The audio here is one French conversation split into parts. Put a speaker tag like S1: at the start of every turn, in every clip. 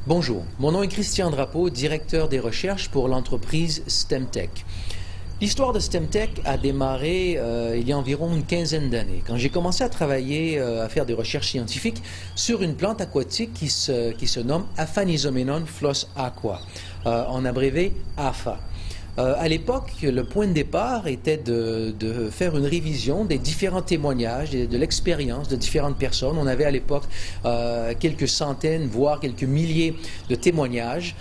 S1: Bonjour, mon nom est Christian Drapeau, directeur des recherches pour l'entreprise STEMtech. L'histoire de STEMtech a démarré il y a environ une quinzaine d'années, quand j'ai commencé à travailler, à faire des recherches scientifiques sur une plante aquatique qui se nomme Aphanizomenon floss aqua, en abrévé APHA. À l'époque, le point de départ était de faire une révision des différents témoignages, de l'expérience de différentes personnes. On avait à l'époque quelques centaines, voire quelques milliers de témoignages.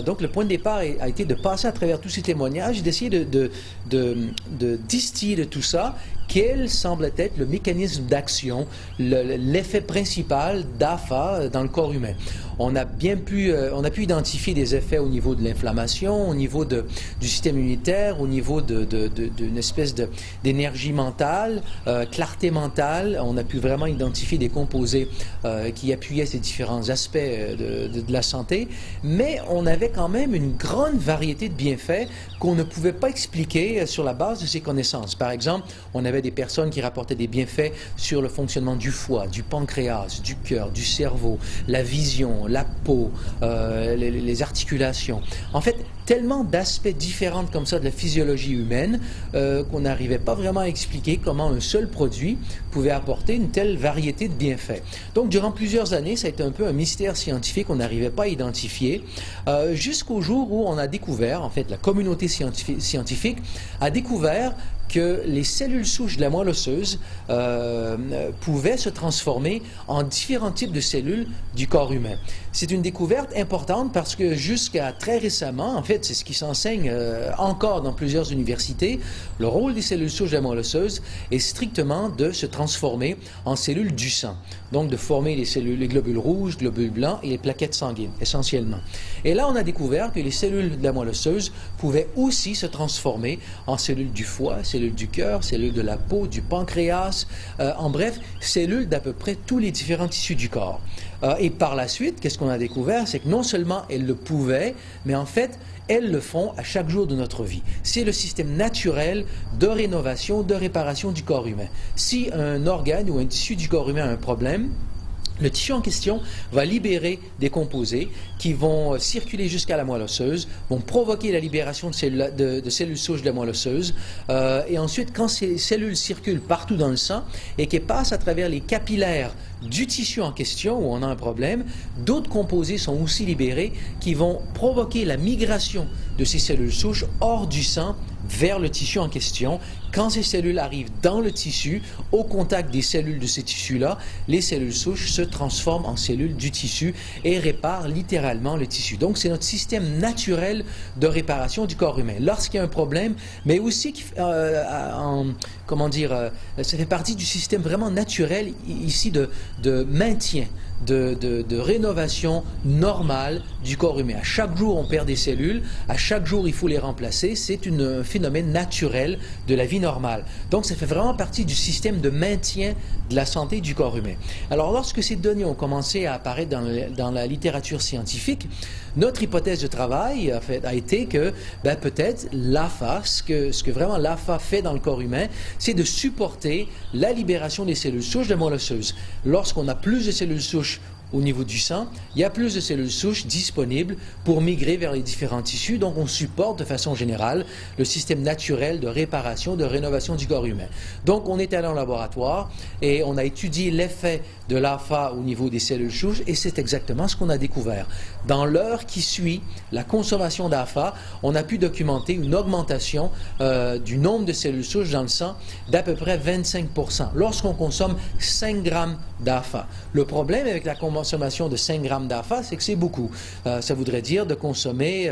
S1: Donc le point de départ a été de passer à travers tous ces témoignages et d'essayer de distiller de tout ça quel semble être le mécanisme d'action, l'effet principal d'APHA dans le corps humain. On a pu identifier des effets au niveau de l'inflammation, au niveau du système immunitaire, au niveau d'une espèce d'énergie mentale, clarté mentale. On a pu vraiment identifier des composés qui appuyaient ces différents aspects de la santé, mais on avait quand même une grande variété de bienfaits qu'on ne pouvait pas expliquer sur la base de ces connaissances. Par exemple, on avait des personnes qui rapportaient des bienfaits sur le fonctionnement du foie, du pancréas, du cœur, du cerveau, la vision, la peau, les articulations. En fait, tellement d'aspects différents comme ça de la physiologie humaine qu'on n'arrivait pas vraiment à expliquer comment un seul produit pouvait apporter une telle variété de bienfaits. Donc, durant plusieurs années, ça a été un peu un mystère scientifique qu'on n'arrivait pas à identifier, jusqu'au jour où on a découvert, en fait, la communauté scientifique a découvert que les cellules souches de la moelle osseuse pouvaient se transformer en différents types de cellules du corps humain. C'est une découverte importante parce que jusqu'à très récemment, en fait, c'est ce qui s'enseigne encore dans plusieurs universités, le rôle des cellules souches de la moelle osseuse est strictement de se transformer en cellules du sang. Donc de former les globules rouges, globules blancs et les plaquettes sanguines, essentiellement. Et là, on a découvert que les cellules de la moelle osseuse pouvaient aussi se transformer en cellules du foie, cellules du cœur, cellules de la peau, du pancréas, en bref, cellules d'à peu près tous les différents tissus du corps. Et par la suite, qu'est-ce qu'on a découvert? C'est que non seulement elles le pouvaient, mais en fait, elles le font à chaque jour de notre vie. C'est le système naturel de rénovation, de réparation du corps humain. Si un organe ou un tissu du corps humain a un problème, le tissu en question va libérer des composés qui vont circuler jusqu'à la moelle osseuse, vont provoquer la libération de cellules souches de la moelle osseuse. Et ensuite, quand ces cellules circulent partout dans le sang et qu'elles passent à travers les capillaires du tissu en question où on a un problème, d'autres composés sont aussi libérés qui vont provoquer la migration de ces cellules souches hors du sang vers le tissu en question. Quand ces cellules arrivent dans le tissu, au contact des cellules de ces tissus-là, les cellules souches se transforment en cellules du tissu et réparent littéralement le tissu. Donc, c'est notre système naturel de réparation du corps humain. Lorsqu'il y a un problème, mais aussi, ça fait partie du système vraiment naturel ici de maintien, de rénovation normale du corps humain. À chaque jour, on perd des cellules. À chaque jour, il faut les remplacer. C'est un phénomène naturel de la vie normale. Donc, ça fait vraiment partie du système de maintien de la santé du corps humain. Alors, lorsque ces données ont commencé à apparaître dans la littérature scientifique, notre hypothèse de travail a été que peut-être l'APHA, ce que vraiment l'APHA fait dans le corps humain, c'est de supporter la libération des cellules souches de la moelle osseuse. Lorsqu'on a plus de cellules souches au niveau du sang, il y a plus de cellules souches disponibles pour migrer vers les différents tissus. Donc, on supporte de façon générale le système naturel de réparation, de rénovation du corps humain. Donc, on est allé en laboratoire et on a étudié l'effet de l'APHA au niveau des cellules souches et c'est exactement ce qu'on a découvert. Dans l'heure qui suit la consommation d'APHA, on a pu documenter une augmentation du nombre de cellules souches dans le sang d'à peu près 25% lorsqu'on consomme 5 grammes d'APHA. Le problème avec la consommation de 5 grammes d'APHA, c'est que c'est beaucoup. Ça voudrait dire de consommer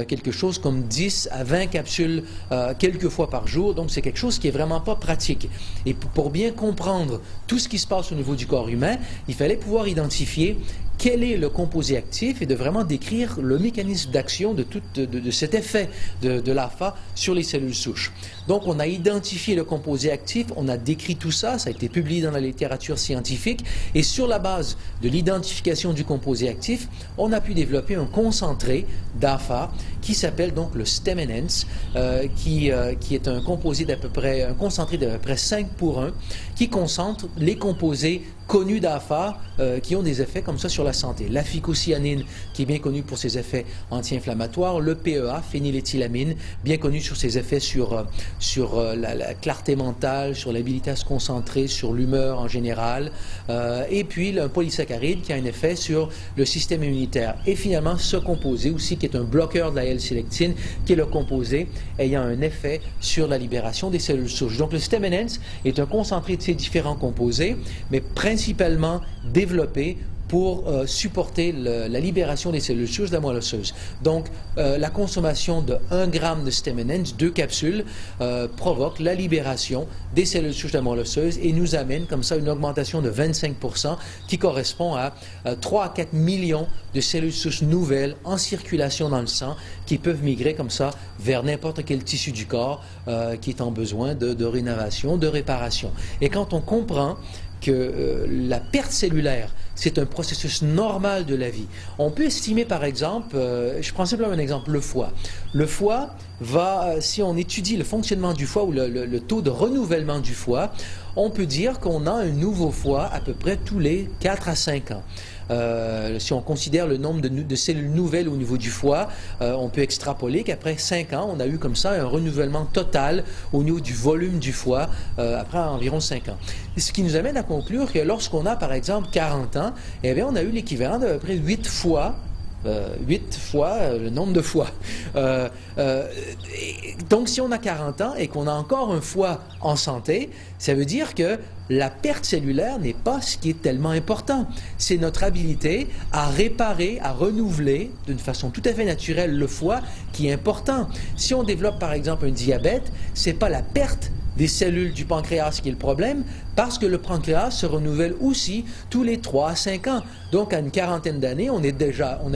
S1: quelque chose comme 10 à 20 capsules quelques fois par jour. Donc, c'est quelque chose qui est vraiment pas pratique. Et pour bien comprendre tout ce qui se passe au niveau du corps humain, il fallait pouvoir identifier quel est le composé actif et de vraiment décrire le mécanisme d'action de cet effet de l'APHA sur les cellules souches. Donc, on a identifié le composé actif, on a décrit tout ça, ça a été publié dans la littérature scientifique et sur la base de l'identification du composé actif, on a pu développer un concentré d'APHA qui s'appelle donc le STEM-Enhance, qui est un composé un concentré d'à peu près 5 pour 1, qui concentre les composés connus d'AFA qui ont des effets comme ça sur la santé. La phycocyanine, qui est bien connue pour ses effets anti-inflammatoires, le PEA, phényléthylamine, bien connu sur ses effets sur la clarté mentale, sur l'habilité à se concentrer, sur l'humeur en général, et puis un polysaccharide qui a un effet sur le système immunitaire. Et finalement, ce composé aussi, qui est un bloqueur de la L-sélectine, qui est le composé ayant un effet sur la libération des cellules souches. Donc le Stem Enhance est un concentré de ces différents composés, mais principalement développé pour supporter la libération des cellules souches de la moelle osseuse. Donc, la consommation de 1 gramme de Stem Enhance, 2 capsules, provoque la libération des cellules souches de la moelle osseuse et nous amène comme ça une augmentation de 25% qui correspond à 3 à 4 millions de cellules souches nouvelles en circulation dans le sang qui peuvent migrer comme ça vers n'importe quel tissu du corps qui est en besoin de rénovation, de réparation. Et quand on comprend que la perte cellulaire, c'est un processus normal de la vie. On peut estimer, par exemple, je prends simplement un exemple, le foie. Le foie va, si on étudie le fonctionnement du foie ou le taux de renouvellement du foie, on peut dire qu'on a un nouveau foie à peu près tous les 4 à 5 ans. Si on considère le nombre de cellules nouvelles au niveau du foie, on peut extrapoler qu'après 5 ans, on a eu comme ça un renouvellement total au niveau du volume du foie après environ 5 ans. Ce qui nous amène à conclure que lorsqu'on a par exemple 40 ans, eh bien, on a eu l'équivalent d'à peu près 8 fois le nombre de foies. Donc, si on a 40 ans et qu'on a encore un foie en santé, ça veut dire que la perte cellulaire n'est pas ce qui est tellement important. C'est notre habilité à réparer, à renouveler d'une façon tout à fait naturelle le foie qui est important. Si on développe par exemple un diabète, c'est pas la perte des cellules du pancréas qui est le problème, parce que le pancréas se renouvelle aussi tous les 3 à 5 ans. Donc, à une quarantaine d'années, on a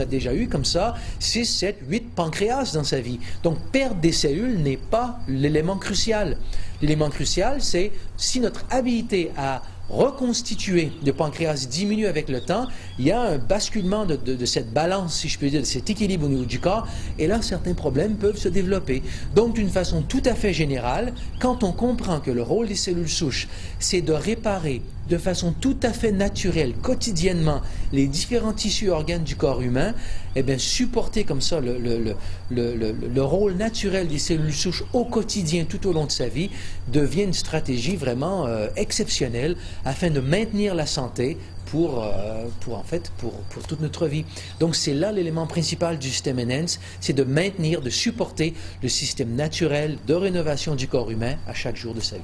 S1: déjà eu comme ça 6, 7, 8 pancréas dans sa vie. Donc, perdre des cellules n'est pas l'élément crucial. L'élément crucial, c'est si notre habilité à reconstituer le pancréas diminue avec le temps, il y a un basculement de cette balance, si je peux dire, de cet équilibre au niveau du corps, et là, certains problèmes peuvent se développer. Donc, d'une façon tout à fait générale, quand on comprend que le rôle des cellules souches, c'est de réparer de façon tout à fait naturelle, quotidiennement, les différents tissus et organes du corps humain, eh bien, supporter comme ça le rôle naturel des cellules souches au quotidien, tout au long de sa vie, devient une stratégie vraiment exceptionnelle afin de maintenir la santé pour toute notre vie. Donc, c'est là l'élément principal du Stem Enhance, c'est de maintenir, de supporter le système naturel de rénovation du corps humain à chaque jour de sa vie.